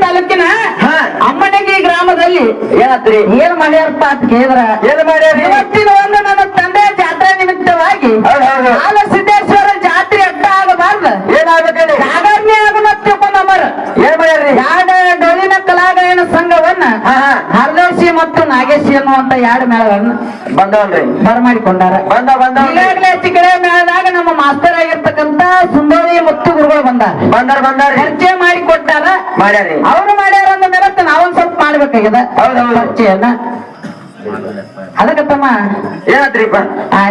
ತಾಲೂಕಿನ ಅಮ್ಮನಗಿ ಗ್ರಾಮದಲ್ಲಿ ಏನತ್ರಿ ಏನ್ ಮಾಡ್ಯಾರಪ್ಪ ಅಂತ ಕೇಳಿದ್ರ ಏನ್ ಮಾಡ್ಯಾರ ಇವತ್ತಿನ ಒಂದು ನನ್ನ ತಂದೆ ಜಾತ್ರೆ ನಿಮಿತ್ತವಾಗಿ ಹಾಲ ಸಿದ್ದೇಶ್ವರ ಜಾತ್ರೆ ಅಡ್ಡ ಆಗಬಾರ್ದು ಏನಾಗ್ಬೇಕಲ್ಲಿ ಜಾಗರಣೆ ಆಗಮತ್ ತಿಳ್ಕೊಂಡಮ್ಮರ ಏನ್ ಮಾಡ್ಯಾರ್ರಿ ಎರಡು ಡೊಳ್ಳಿನ ಕಲಾಗಾಯನ ಸಂಘವನ್ನ ಹರದೇಶಿ ಮತ್ತು ನಾಗೇಶಿ ಅನ್ನುವಂತ ಎರಡು ಮೇಳಗಳನ್ನ ಬಂದವಲ್ರಿ ಬರಮಾಡಿಕೊಂಡಾರ ಬಂದ ಈಗಾಗಲೇ ಚಿಕ್ಕಡೆ ಮೇಳದಾಗ ನಮ್ಮ ಮಾಸ್ತರ್ ಆಗಿರ್ತಕ್ಕಂತ ಸುಂದರಿ ಮುತ್ತು ಗುರುಗಳು ಬಂದಾರ ಪರಿಚಯ ಮಾಡಿ ಕೊಟ್ಟಾರ ಮಾಡ್ಯಾರಿ ಅವ್ರು ಮಾಡ್ಯಾರ ಅಂದ ಮೇಲೆ ನಾವೊಂದ್ ಸ್ವಲ್ಪ ಮಾಡ್ಬೇಕಾಗಿದೆ ಪರಿಚಯನ್ನ ಅದಕ್ಕೆ ತಮ್ಮ ಏನತ್ರಿಪ್ಪ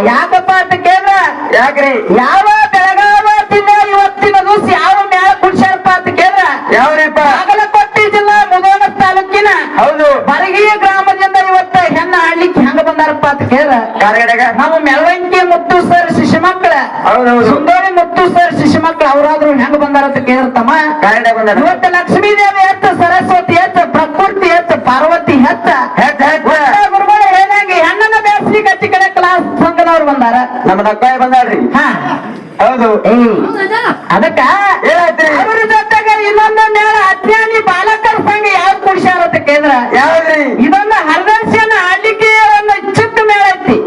ಯಾಕಪ್ಪ ಅಂತ ಕೇಳಿದ್ರ ಯಾಕ್ರಿ ಯಾವ ಬೆಳಗಾವ ಜಿಲ್ಲೆ ಇವತ್ತಿನ ದಿವಸ ಯಾವ ಮೇಳ ಕುಡ್ಸ್ಯಾರಪ್ಪ ಅಂತ ಕೇಳಿದ್ರ ಯಾವ್ರಿಪ್ಪ ಬಾಗಲಕೋಟೆ ಜಿಲ್ಲಾ ಮುಧೋಳ ತಾಲೂಕಿನ ಹೌದು ಬರಗಿಯ ಗ್ರಾಮದಿಂದ ಇವತ್ತ ಹೆಣ್ಣ ಆಡ್ಲಿಕ್ಕೆ ಹೆಂಗ ಬಂದಾರಪ್ಪ ಅಂತ ಕೇಳಿದ್ರ ಕಾರ್ಗಡೆಗ ನಮ್ಮ ಮೆಳವಂಕಿ ಮುತ್ತು ಸರ್ ಶಿಶು ಮಕ್ಕಳ ಸುಂದರಿ ಮುತ್ತು ಸರ್ ಶಿಶು ಮಕ್ಕಳು ಅವರಾದ್ರೂ ಹೆಂಗ ಬಂದಾರ ಅಂತ ಕೇಳಿರ್ತಮ್ಮ ಕಾರ್ಗಡೆ ಬಂದಾರ ಇವತ್ತು ಲಕ್ಷ್ಮೀ ದೇವಿ ಹೆಚ್ಚ ಸರಸ್ವತಿ ಹೆಚ್ಚ ಪ್ರಕೃತಿ ಹೆಚ್ಚ ಪಾರ್ವತಿ ಹೆಚ್ಚ ಗುರುಗಳು ಹೇಳಿದಂಗೆ ಹೆಣ್ಣನ್ನ ಬೇಸಿ ಕಚ್ಚಿ ಕಡೆ ಕ್ಲಾಸ್ ಸಂಘದವ್ರು ಬಂದಾರ ನಮ್ಮ ಅಕ್ಕಾಯ ಬಂದಾಳ್ರಿ ಹೌದು ಅದಕ್ಕ ಅವ್ರ ಜೊತೆಗೆ ಇನ್ನೊಂದು ಮೇಳ ಅಜ್ಞಾನಿ ಬಾಲಕರ ಸಂಘ ಯಾವ್ದು ಕುಡ್ಸ್ಯಾರ ಅಂತ ಕೇಳಿದ್ರ ಯಾವ್ದ್ರಿ ಇದೊಂದು ಹರದರ್ಶನ ಆಡ್ಲಿಕ್ಕೆ ಒಂದು ಚಿಕ್ಕ ಮೇಳ ಐತಿ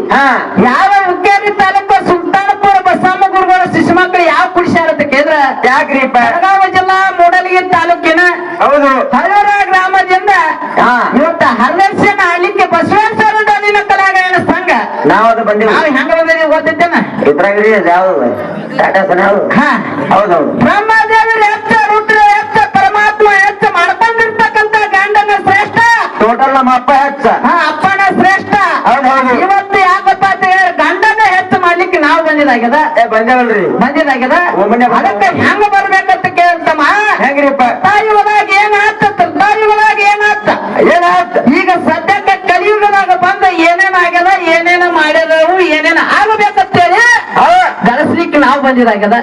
ಯಾವ ಹುಕ್ಕೇರಿ ತಾಲೂಕು ಸುಲ್ತಾನಪುರ ಬಸಮ್ಮ ಗುರುಗಳ ಶಿಶು ಮಕ್ಕಳು ಯಾವ ಕುಡ್ಸ್ಯಾರ ಅಂತ ಕೇಳಿದ್ರ ಯಾಕ್ರಿ ಬೆಳಗಾವಿ ಜಿಲ್ಲಾ ಮೂಡಲಗಿ ತಾಲೂಕಿನ ಹೌದು ಹಳ್ಳೂರ ಗ್ರಾಮದಿಂದ ಇವತ್ತ ಹರದರ್ಶನ ಆಡ್ಲಿಕ್ಕೆ ಬಸವೇಶ್ವರ ಡೊಳ್ಳಿನ ಕಲಾಗಾಯನ ಸಂಘ ನಾವದು ಬಂದಿವಿ ನಾವು ಹೆಂಗ ಬಂದಿವಿ ಓದಿದ್ದೇನ ಇದ್ರಾಗ್ರಿ ಯಾವ್ದು ಟಾಟಾ ಸನ ಹೌದೌದು ಬ್ರಹ್ಮದೇವಿ ಹೆಚ್ಚ ರುದ್ರ ಹೆಚ್ಚ ಪರಮಾತ್ಮ ಹೆಚ್ಚ ಮಾಡ್ಕೊಂಡಿರ್ತಕ್ಕಂತ ಗಂಡನ ಶ್ರೇಷ್ಠ ಟೋಟಲ್ ನಮ್ಮ ಅಪ್ಪ ಹೆಚ್ಚ ಅಪ್ಪನ ಶ್ರೇಷ್ಠ ಹೌದೌದು ಇವತ್ತು ಯಾಕಪ್ಪ ಅಂತ ಹೇಳಿ ಗಂಡನ ಹೆಚ್ಚು ಮಾಡ್ಲಿಕ್ಕೆ ನಾವು ಬಂದಿದಾಗ್ಯದ ಬಂದಿದಾಗ್ಯದ ಅದಕ್ಕೆ ಹೆಂಗ ಬರ್ಬೇಕಂತ ಕೇಳ್ತಮ್ಮ ಹೆಂಗ್ರಿಪ್ಪ ತಾಯಿ ಒಳಗ ಏನಾಗ್ತ ತಾಯಿ ಒಳಗ ಏನಾಗ್ತ ಈಗ ಸದ್ಯಕ್ಕೆ ಕಲಿಯುಗದಾಗ ಬಂದ ಏನೇನಾಗ್ಯದ ಏನೇನ ಮಾಡ್ಯದವು ಏನೇನ ಆಗಬೇಕಂತೇಳಿ ಗಳಿಸ್ಲಿಕ್ಕೆ ನಾವು ಬಂದಿದಾಗ್ಯದ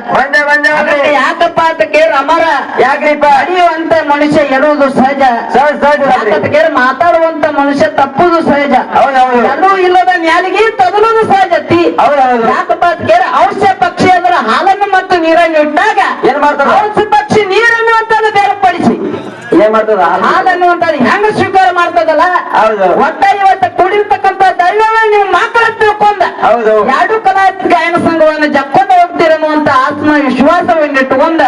ಯಾಕಪ್ಪ ಅಂತ ಕೇಳಿ ಅಮರ ಯಾಕ್ರಿಪ್ಪ ಅಡಿಯುವಂತ ಮನುಷ್ಯ ಎರುವುದು ಸಹಜ ಯಾಕಂತ ಕೇಳಿ ಮಾತಾಡುವಂತ ಮನುಷ್ಯ ತಪ್ಪುದು ಸಹಜ ಎಲ್ಲೂ ಇಲ್ಲದ ನ್ಯಾಲಿಗೆ ತಗಲುದು ಸಹಜತಿ ಯಾಕಪ್ಪ ಅಂತ ಕೇಳಿ ಔಷಧ ಪಕ್ಷಿ ಅದರ ಹಾಲನ್ನು ಮತ್ತು ನೀರನ್ನು ಇಟ್ಟಾಗ ಏನ್ ಮಾಡ್ತಾರ ಔಷಧ ಪಕ್ಷಿ ನೀರನ್ನು ಅಂತದ್ದು ಬೇರ್ಪಡಿಸಿ ಏನ್ ಮಾಡ್ತದ ಹಾಲನ್ನು ಅಂತ ಹೆಂಗ ಸ್ವೀಕಾರ ಮಾಡ್ತದಲ್ಲ ಒಟ್ಟ ಇವತ್ತ ಕುಡಿರ್ತಕ್ಕಂಥ ದೈವವೇ ನೀವು ಮಕ್ಕಳ ತಿಳ್ಕೊಂಡ ಎರಡು ಕಲಾ ಗಾಯನ ಸಂಘವನ್ನು ಜಕ್ಕೊಂಡು ಹೋಗ್ತೀರನ್ನುವಂತ ಆತ್ಮವಿಶ್ವಾಸವನ್ನು ಇಟ್ಟುಕೊಂಡ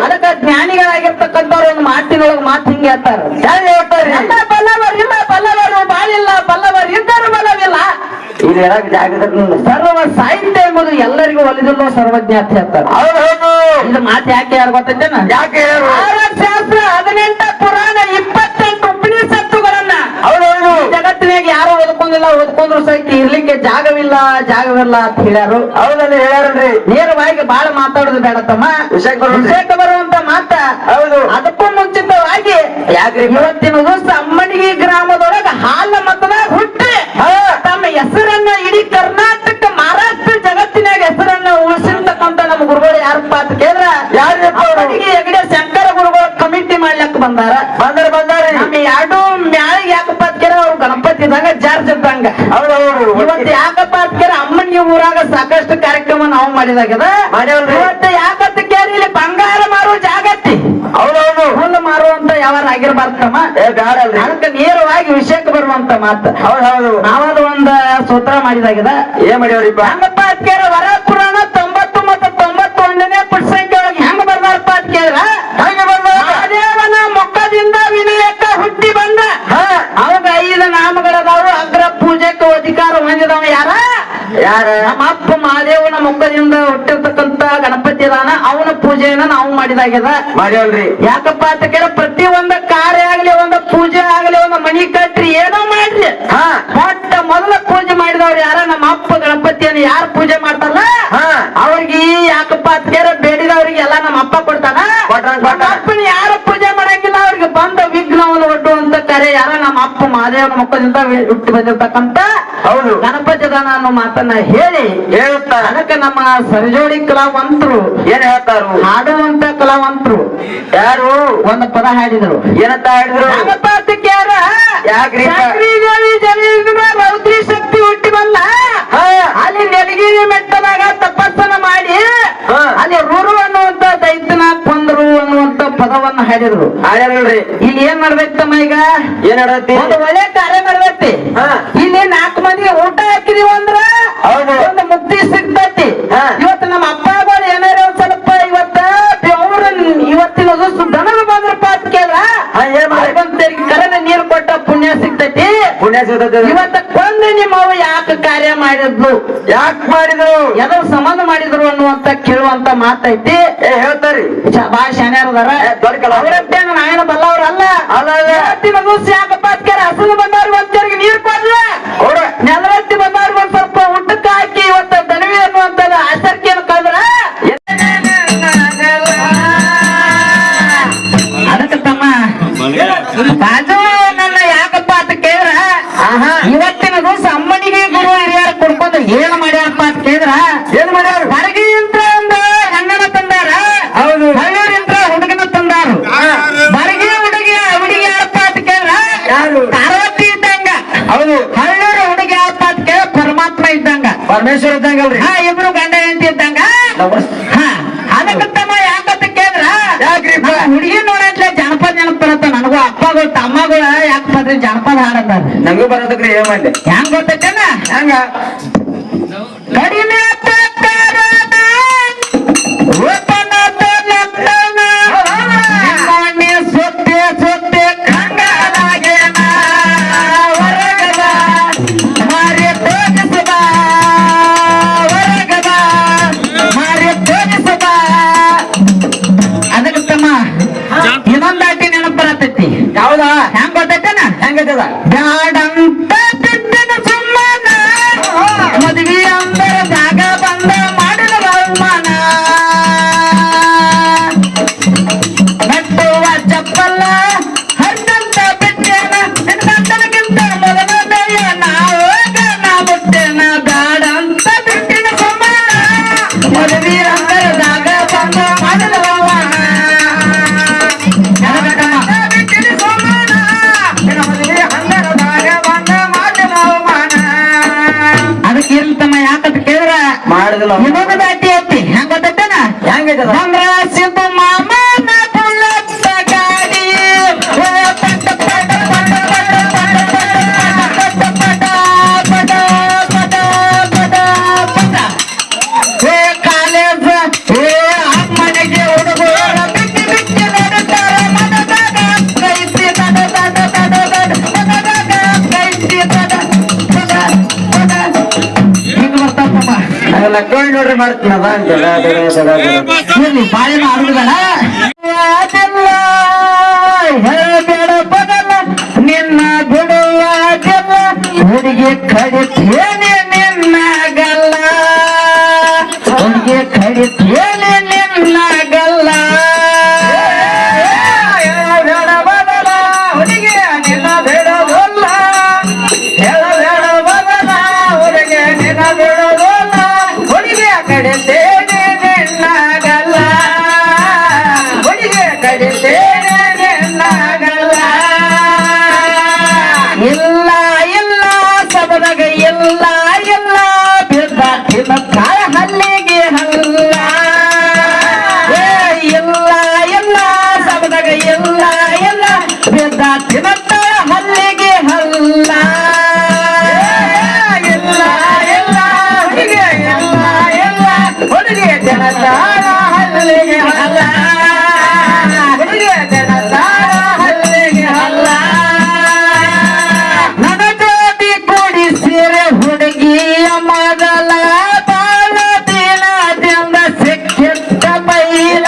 ಅದಕ್ಕೆ ಜ್ಞಾನಿಗಳಾಗಿರ್ತಕ್ಕಂಥವ್ರು ಒಂದು ಮಾತಿನೊಳಗೆ ಮಾತು ಹಿಂಗೆ ಹೇಳ್ತಾರೆ ಬಲ್ಲವರು ಬಾಳಿಲ್ಲ ಬಲ್ಲವರು ಇದ್ದರೂ ಬಲವಿಲ್ಲ ಸರ್ವ ಸಾಹಿತ್ಯ ಎಂಬುದು ಎಲ್ಲರಿಗೂ ಒಲಿದಲ್ಲೋ ಸರ್ವಜ್ಞ ಅಂತ ಹೇಳ್ತಾರೆ ಇದು ಮಾತು ಯಾಕೆ ಯಾರು ಗೊತ್ತೇನ ಯಾಕೆ ಶಾಸ್ತ್ರ 18 ಪುರಾಣ 28 ಉಪನಿಷತ್ತುಗಳನ್ನ ಜಗತ್ತಿನಾಗ ಯಾರು ಓದ್ಕೊಂಡ್ರು ಸಹಿತ ಇರ್ಲಿಕ್ಕೆ ಜಾಗವಿಲ್ಲ ಅಂತ ಹೇಳ್ಯಾರು ಹೇಳ್ಯಾರಲ್ರಿ ನೇರವಾಗಿ ಬಾಳ ಮಾತಾಡೋದು ಬೇಡತ್ತಮ್ಮ ವಿಷಯಕ್ಕೆ ಬರುವಂತ ಮಾತ ಅದಕ್ಕೂ ಮುಂಚಿತವಾಗಿ ಇವತ್ತಿನ ದಿವಸ ಅಮ್ಮನಿಗೆ ಗ್ರಾಮದೊಳಗ ಹಾಲ ಮತದಾಗ ಹುಟ್ಟಿ ತಮ್ಮ ಹೆಸರನ್ನ ಇಡೀ ಕರ್ನಾಟಕ ಮಹಾರಾಷ್ಟ್ರ ಜಗತ್ತಿನಾಗ ಹೆಸರನ್ನ ಉಳಿಸಿರ್ತಕ್ಕಂತ ನಮ್ಮ ಗುರುಗಳು ಯಾರಪ್ಪ ಅಂತ ಕೇಳಿದ್ರ ಅಮ್ಮನಿಗೆ ಹೆಗಡೆ ಶಂಕರ ಗುರುಗಳು ಕಮಿಟಿ ಮಾಡ್ಲಕ್ ಬಂದಾರ ನಮ್ಮ ಎರಡು ಮ್ಯಾಳಿಗೆ ಯಾಕಪ್ಪ ಅಂತ ಕೇಳ ಅವ್ರು ಗಣಪತಿ ಇದ್ದಂಗ ಜಾರ್ಜ್ ಇದ್ದಂಗ ಇವತ್ತು ಯಾಕಪ್ಪ ಅಂತ ಕೇಳ ಅಮ್ಮನಿಗೆ ಊರಾಗ ಸಾಕಷ್ಟು ಕಾರ್ಯಕ್ರಮ ನಾವು ಮಾಡಿದಾಗ್ಯದ ಇವತ್ತು ಯಾಕಂತ ಕೇಳಿ ಇಲ್ಲಿ ಬಂಗಾರ ಮಾರುವ ಜಾಗತ್ತಿ ಹುಲ್ಲು ಮಾರುವಂತ ಯಾವಾರ ಆಗಿರ್ಬಾರ್ದಮ್ಮ ಅದಕ್ಕೆ ನೇರವಾಗಿ ವಿಷಯಕ್ಕೆ ಬರುವಂತ ಮಾತು ನಾವಾದ ಒಂದ ಸೂತ್ರ ಮಾಡಿದಾಗ್ಯದ ಏನ್ ಮಾಡಿವ್ರಿಪ್ಪ ಹೆಂಗಪ್ಪ ಅಂತ ಕೇಳ ವರ ಪುರಾಣ 90 ಮತ್ತು 91ನೇ ಪುಸ್ತಕ ಒಳಗೆ ಹೆಂಗ ಬರ್ದಾರಪ್ಪ ಅಂತ ಕೇಳಿದ್ರ ಮಹಾದೇವನ ಮುಖದಿಂದ ವಿನಯಕ್ಕ ಹುಟ್ಟಿ ಬಂದ ಅವಾಗ 5 ನಾಮಗಳದಾವು ಅಗ್ರ ಪೂಜೆಗೆ ಅಧಿಕಾರ ಹೊಂದಿದವ ಯಾರ ನಮ್ಮ ಅಪ್ಪ ಮಹಾದೇವನ ಮುಖದಿಂದ ಹುಟ್ಟಿರ್ತಕ್ಕಂತ ಗಣಪತಿ ಅದಾನ ಅವನ ಪೂಜೆಯನ್ನ ನಾವು ಮಾಡಿದಾಗ್ಯದ ಯಾಕಪ್ಪ ಅಂತ ಕೇಳ ಪ್ರತಿ ಒಂದು ಕಾರ್ಯ ಆಗ್ಲಿ ಒಂದು ಪೂಜೆ ಆಗ್ಲಿ ಒಂದು ಮನಿ ಕಟ್ರಿ ಏನೋ ಮಾಡ್ರಿ ಮೊಟ್ಟ ಮೊದಲ ಪೂಜೆ ಮಾಡಿದವ್ರು ಯಾರ ನಮ್ಮ ಅಪ್ಪ ಗಣಪತಿಯನ್ನು ಯಾರು ಪೂಜೆ ಮಾಡ್ತಾರಲ್ಲ ಅವ್ರಿಗೆ ಯಾಕಪ್ಪ ಅಂತ ಕೇಳ ಬೇಡಿದವ್ರಿಗೆ ಎಲ್ಲ ನಮ್ಮ ಅಪ್ಪ ಕೊಡ್ತಾನ ಅಪ್ಪನ ಯಾರು ಪೂಜೆ ಮಾಡಂಗಿಲ್ಲ ಅವ್ರಿಗೆ ಬಂದ ವಿಘ್ನವನ್ನು ಒಡ್ಡುವಂತ ಕಾರ್ಯ ಯಾರ ನಮ್ಮ ಅಪ್ಪ ಮಹಾದೇವನ ಮುಖದಿಂದ ಹುಟ್ಟಿ ಬಂದಿರ್ತಕ್ಕಂತ ಗಣಪತಿ ದಾನ ಅನ್ನೋ ಮಾತನ್ನ ಹೇಳಿ ಅದಕ್ಕೆ ನಮ್ಮ ಸರಿಜೋಡಿ ಕಲಾವಂತರು ಏನ್ ಹೇಳ್ತಾರು ಹಾಡುವಂತ ಕಲಾವಂತರು ಯಾರು ಒಂದು ಪದ ಹಾಡಿದ್ರು ಏನಂತ ಹೇಳಿದ್ರು ರೌದ್ರಿ ಶಕ್ತಿ ಹುಟ್ಟಿ ಬಂದ ಅಲ್ಲಿ ನೆಲಗಿರಿ ಮೆಟ್ಟದಾಗ ತಪಸ್ಸನ ಮಾಡಿ ಅಲ್ಲಿ ರುರು ಅನ್ನುವಂತ ದೈತ್ಯನ ಕೊಂದರು ಅನ್ನುವಂತ ಪದ ಪದವನ್ನ ಹಾಡಿದ್ರು. ಹಾಡ್ಯಾರಲ್ರಿ. ಇಲ್ಲಿ ಏನ್ ಮಾಡ್ಬೇಕಮ್ಮ ಈಗ? ಏನ್ ಆಡತ್ತಿ? ಒಂದು ಒಳ್ಳೆ ಕಾರ್ಯ ಮಾಡ್ಬೇಕಿ. ಇಲ್ಲಿ 4 ಮಂದಿಗೆ ಊಟ ಹಾಕಿದೀವಿ ಅಂದ್ರ ಹೌದು ಒಂದು ಮುಕ್ತಿ ಸಿಗ್ತೈತಿ. ಇವತ್ತು ನಮ್ಮ ಅಪ್ಪಗಳು ಏನಾರ ಒಂದ್ ಸ್ವಲ್ಪ ಇವತ್ತಿನ ದನಗಳು ಬಂದ್ರಪ್ಪ ಅಂತ ಕೇಳ ಕರೆದ ನೀರು ಕೊಟ್ಟ ಪುಣ್ಯ ಸಿಗ್ತೈತಿ. ಪುಣ್ಯ ಸಿಗ್ತೈತಿ. ಇವತ್ತ ಕೊಂದು ನಿಮ್ಮ ಅವ ಯಾಕೆ ಕಾರ್ಯ ಮಾಡಿದ್ಲು, ಯಾಕೆ ಮಾಡಿದ್ರು, ಎದ್ರ ಸಂಬಂಧ ಮಾಡಿದ್ರು ಅನ್ನುವಂತ ಕೇಳುವಂತ ಮಾತೈತಿ. ಹೇಳ್ತಾರಿ. ಬಾಳ ಶಾನ್ಯಾರದಾರ. ಅವರತ್ತೇನು ನಾವೇನು ಬಲ್ಲವ್ರಲ್ಲ. ಇವತ್ತಿನ ದಿವಸ ಯಾಕಪ್ಪ ಅಂತ ಕೇಳ ಹಸಲು ಬಂದವ್ರಿಗೆ ಒಂಚರಿಗೆ ನೀರು ಕೊಡ್ಲ, ನೆಲವತ್ತಿ ಬಂದವ್ರಿಗೆ ಒಂದ್ ಸ್ವಲ್ಪ ಊಟಕ್ಕೆ ಹಾಕಿ ಇವತ್ತ ದನವಿ ಅನ್ನುವಂಥದ್ದು ಆಸರ್ಕಿಯನ್ನು ಕಳೆದ್ರ ಅದಕ್ಕೆ ತಮ್ಮ ಬಾಜು ನನ್ನ ಯಾಕಪ್ಪ ಅಂತ ಕೇಳಿದ್ರ ಇವತ್ತಿನ ದಿವಸ ಅಮ್ಮನಿಗೆ ಗುರು ಹಿರಿಯರು ಕುಡ್ಕೊಂಡು ಏನ್ ಮಾಡ್ಯಾರಪ್ಪ ಅಂತ ಕೇಳಿದ್ರ ಏನ್ ಮಾಡ್ಯಾರ? ಹೊರಗಿ ಯಂತ್ರ ಅಂದ ಹೆಣ್ಣನ ತಂದಾರ. ಹೌದು. ಹಳ್ಳಿಯರ್ ಯಂತ್ರ ಹುಡುಗನ ತಂದಾರು. ಹೊರಗಿ ಹುಡುಗಿ ಯಾರಪ್ಪ ಅಂತ ಕೇಳಿದ್ರ ಯಾರು? ಪಾರ್ವತಿ ಇದ್ದಂಗ. ಹೌದು. ಹಳ್ಳಿಯರ ಹುಡುಗಿ ಯಾರಪ್ಪ ಅಂತ ಕೇಳ ಪರಮಾತ್ಮ ಇದ್ದಂಗ, ಪರಮೇಶ್ವರ ಇದ್ದಂಗಲ್ರಿ. ಇಬ್ರು ಗಂಡ ಹೆಂಡತಿ ಇದ್ದಂಗ. ಅದಕ್ಕೆ ತಮ್ಮ ಯಾಕಂತ ಕೇಳಿದ್ರ ಹುಡುಗಿ ನೋಡತ್ಲೆ ಜನಪದ ನೆನಪು ಬರತ್ತ. ನನಗೂ ಅಪ್ಪಗಳು ತಮ್ಮಗಳು ಯಾಕೆ ಬಂದ್ರೆ ಜನಪದ ಹಾಡಂದ ನಂಗೂ ಬರೋದಕ್ರಿ ಏನ್ ಮಾಡಿ ಹೆಂಗ್ ಗೊತ್ತೈತೇನ? ಹೆಂಗ? ಕಡಿಮೆ ಸುತ್ತೆ ಸುತ್ತೆ ಕಂಗಾಲಾಗೇನ ಹೊರಗದ ಮಾರಿ ತೋರಿಸದ ಹೊರಗದ ಮಾರಿ ತೋರಿಸದ. ಅದಕ್ಕೆ ತಮ್ಮ ಇನ್ನೊಂದ್ ದಾಟಿ ನೆನಪು ಬರತೈತಿ. ಯಾವ್ದಾ? ಹೆಂಗ್ ಗೊತ್ತೈತೇನ? ಹೆಂಗದ? ಬ್ಯಾಡಂತ ಬಿದ್ದನ ಸುಮ್ಮನ ಮದ್ವಿ ಅಂದರ ಜಾಗ ಬಂದ ಮಾಡಿದ ಅವಮಾನ. ನಟ್ಟುವ ಚಪ್ಪಲ್ಲ ಹಣ್ಣಂತ ಬಿಟ್ಟೇನ ನಿನ್ನಂತನಕ್ಕಿಂತ ಮೊದಲ ಮೇಯ ನಾವಾಗ ನಾ ಬಿಟ್ಟೇನ. ಬ್ಯಾಡಂತ ಬಿಟ್ಟಿನ ಸುಮ್ಮನ ಮದ್ವಿ ಅಂದರ ಜಾಗ ಬಂದ ಮಾಡಿದ ಅವಮಾನ. ಅದಕ್ಕೆ ಇರ್ತಮ್ಮ ಯಾಕಂತ ಕೇಳಿದ್ರ ಮಾಡಿದಿಲ್ಲ. ಇನ್ನೊಂದು ದಾಟಿ ಐತಿ. ಹೆಂಗ್ ಗೊತ್ತೈತೇನ? ಹೆಂಗೈತದ? ಬಂದ್ರ ಸಿದ್ದು ಮಾಮನ ಬುಲ್ಲತ್ತ ಗಾಡಿ ಪಟ ಪಟ ಪಟ ಪಟ ಪಟ ಪಟ ಪಟ ಪಟ ಪಟ ಪಟ ಪಟ. ಕಾಲೇಜ್ ಅಮ್ಮನಿಗೆ ಹುಡುಗರ ಬಿಟ್ಟಿ ಬಿಟ್ಟಿ ನಡುತ್ತಾರ ಮನದಾಗ ಕೈತಿ ತಡ ತಡ ತಡ ತಡ ಮನದಾಗ ಕೈತಿ ತಡ ತಡ ತಡ. ಹಿಂಗ ಬರ್ತಾವಮ್ಮ. ಲಕ್ಕೊಂಡ್ ನೋಡ್ರಿ ಮಾಡ್ತೀನಿ ಅದ ಇಲ್ಲಿ ಬಾಯಿನ ಆಡುವುದಲ್ಲ ಹೇಳಬೇಡ ಬದಲ ನಿನ್ನ ಬಿಡುವಾಗಲ್ಲ ಹುಡುಗಿ ಕಡಿತೇನೆ ನಿನ್ನಗಲ್ಲ ಹುಡುಗಿ ಕಡಿತೇನೆ ನಿನ್ನಗಲ್ಲ. ಹೇಳಬೇಡ ಬದಲ ಹುಡುಗಿ ನಿನ್ನ ಬಿಡೋದಲ್ಲ, ಹೇಳಬೇಡ ಬದಲ ಹುಡುಗಿ ನಿನ್ನ ಬಿಡೋದಲ್ಲ, ಹುಡುಗಿಯ ಕಡಿತೇನೆ ನಿನ್ನಗಲ್ಲ, ಹುಡುಗಿಯ ಕಡಿತೇನೆ ನಿನ್ನಗಲ್ಲ. ಇಲ್ಲ ಇಲ್ಲ ಸಬದಾಗ ಇಲ್ಲ ಇಲ್ಲ ಬಿದ್ದ ತಿನ್ನತ್ತಾಳ ಹಲ್ಲಿಗೆ ಹಲ್ಲ. ಇಲ್ಲ ಇಲ್ಲ ಸಬದಾಗ ಇಲ್ಲ ಇಲ್ಲ ಬಿದ್ದ ತಿನ್ನತ್ತಾಳ ಹಲ್ಲಿಗೆ ಹಲ್ಲ. ಇಲ್ಲ ಇಲ್ಲ ಹುಡುಗಿ ಇಲ್ಲ ಇಲ್ಲ ಹುಡುಗಿ ಜನತಾಳ ಹಲ್ಲಿಗೆ ಹಲ್ಲ, ಹುಡುಗಿ ಜನತಾಳ ಹಲ್ಲಿಗೆ ಹಲ್ಲ. ನನ್ನ ಜೋಡಿ ಕೂಡಿಸಿರೆ ಹುಡುಗಿಯ ಮೊದಲ ಬಾಳ ದಿನದಿಂದ ಸಿಕ್ಕಿದ್ದ ಬೈಲ.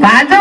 ಬಾಜು